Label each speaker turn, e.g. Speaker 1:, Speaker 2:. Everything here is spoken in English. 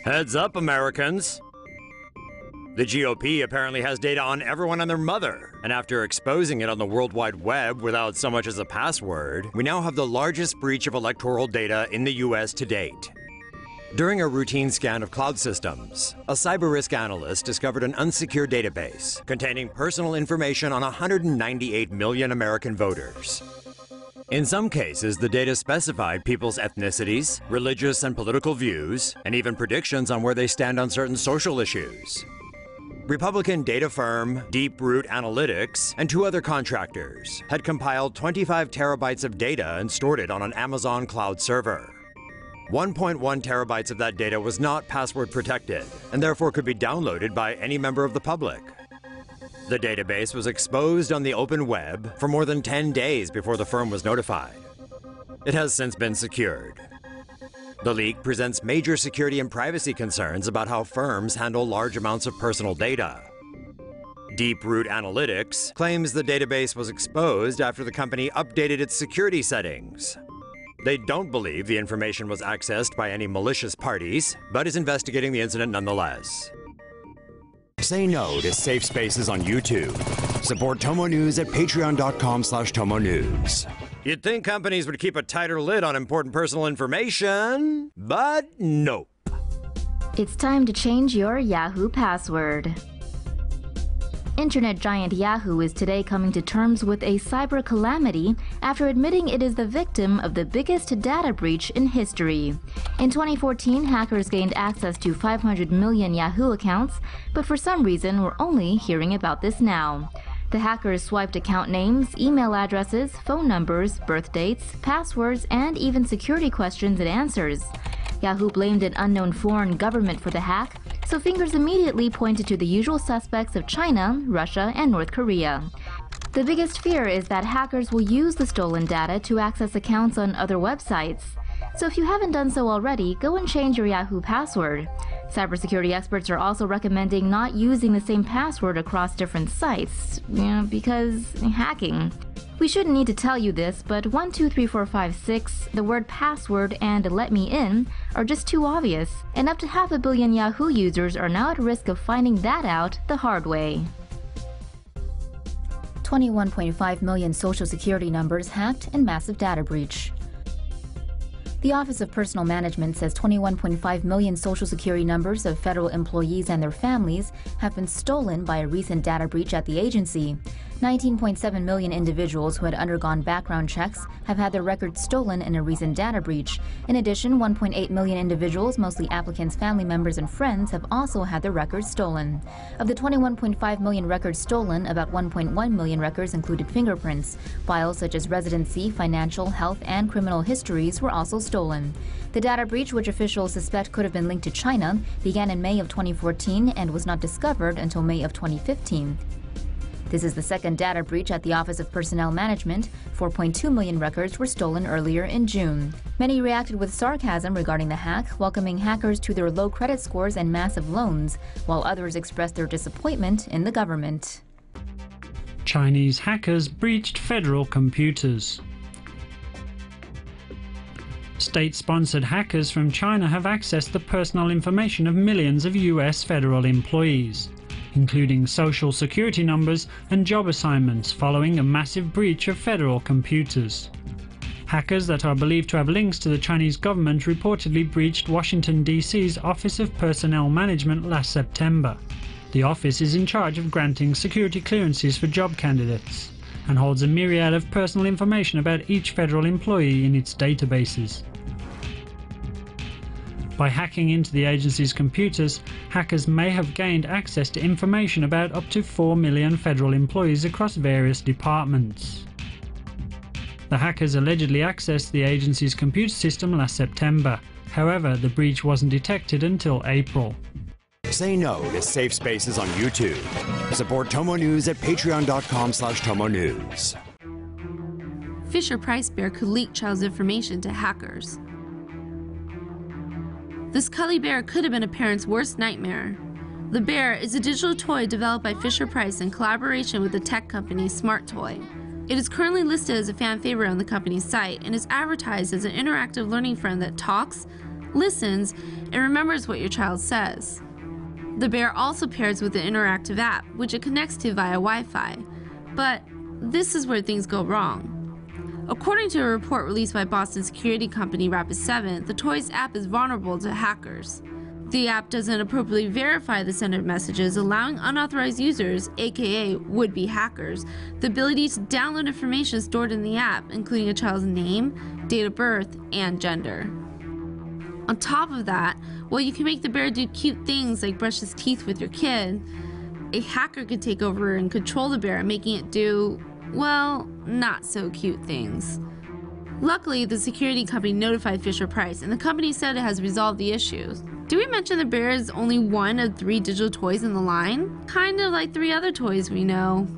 Speaker 1: Heads up, Americans. The GOP apparently has data on everyone and their mother, and after exposing it on the World Wide Web without so much as a password, we now have the largest breach of electoral data in the US to date. During a routine scan of cloud systems, a cyber risk analyst discovered an unsecure database containing personal information on 198 million American voters. In some cases, the data specified people's ethnicities, religious and political views, and even predictions on where they stand on certain social issues. Republican data firm Deep-Root Analytics and 2 other contractors had compiled 25 terabytes of data and stored it on an Amazon cloud server. 1.1 terabytes of that data was not password protected and therefore could be downloaded by any member of the public. The database was exposed on the open web for more than 10 days before the firm was notified. It has since been secured. The leak presents major security and privacy concerns about how firms handle large amounts of personal data. Deep-Root Analytics claims the database was exposed after the company updated its security settings. They don't believe the information was accessed by any malicious parties, but is investigating the incident nonetheless. Say no to safe spaces on YouTube. Support TomoNews at patreon.com/TomoNews. You'd think companies would keep a tighter lid on important personal information, but nope.
Speaker 2: It's time to change your Yahoo password. Internet giant Yahoo is today coming to terms with a cyber calamity after admitting it is the victim of the biggest data breach in history. In 2014, hackers gained access to 500 million Yahoo accounts, but for some reason we're only hearing about this now. The hackers swiped account names, email addresses, phone numbers, birth dates, passwords, and even security questions and answers. Yahoo blamed an unknown foreign government for the hack, so fingers immediately pointed to the usual suspects of China, Russia, and North Korea. The biggest fear is that hackers will use the stolen data to access accounts on other websites. So if you haven't done so already, go and change your Yahoo password. Cybersecurity experts are also recommending not using the same password across different sites, because hacking. We shouldn't need to tell you this, but 1, 2, 3, 4, 5, 6, the word password and let me in are just too obvious, and up to 500 million Yahoo users are now at risk of finding that out the hard way. 21.5 million social security numbers hacked in massive data breach. The Office of Personnel Management says 21.5 million Social Security numbers of federal employees and their families have been stolen by a recent data breach at the agency. 19.7 million individuals who had undergone background checks have had their records stolen in a recent data breach. In addition, 1.8 million individuals, mostly applicants' family members and friends, have also had their records stolen. Of the 21.5 million records stolen, about 1.1 million records included fingerprints. Files such as residency, financial, health, and criminal histories were also stolen. The data breach, which officials suspect could have been linked to China, began in May of 2014 and was not discovered until May of 2015. This is the second data breach at the Office of Personnel Management. 4.2 million records were stolen earlier in June. Many reacted with sarcasm regarding the hack, welcoming hackers to their low credit scores and massive loans, while others expressed their disappointment in the government.
Speaker 3: Chinese hackers breached federal computers. State-sponsored hackers from China have accessed the personal information of millions of US federal employees, including social security numbers and job assignments, following a massive breach of federal computers. Hackers that are believed to have links to the Chinese government reportedly breached Washington, D.C.'s Office of Personnel Management last September. The office is in charge of granting security clearances for job candidates and holds a myriad of personal information about each federal employee in its databases. By hacking into the agency's computers, hackers may have gained access to information about up to 4 million federal employees across various departments. The hackers allegedly accessed the agency's computer system last September. However, the breach wasn't detected until April.
Speaker 1: Say no to safe spaces on YouTube. Support TomoNews at patreon.com/TomoNews.
Speaker 4: Fisher-Price bear could leak child's information to hackers. This cuddly bear could have been a parent's worst nightmare. The bear is a digital toy developed by Fisher-Price in collaboration with the tech company Smart Toy. It is currently listed as a fan favorite on the company's site and is advertised as an interactive learning friend that talks, listens, and remembers what your child says. The bear also pairs with an interactive app, which it connects to via Wi-Fi. But this is where things go wrong. According to a report released by Boston security company Rapid7, the toy's app is vulnerable to hackers. The app doesn't appropriately verify the sender messages, allowing unauthorized users, aka would-be hackers, the ability to download information stored in the app, including a child's name, date of birth, and gender. On top of that, while you can make the bear do cute things like brush his teeth with your kid, a hacker could take over and control the bear, making it do, well, not so cute things. Luckily, the security company notified Fisher-Price, and the company said it has resolved the issues. Did we mention the bear is only one of 3 digital toys in the line? Kind of like 3 other toys we know.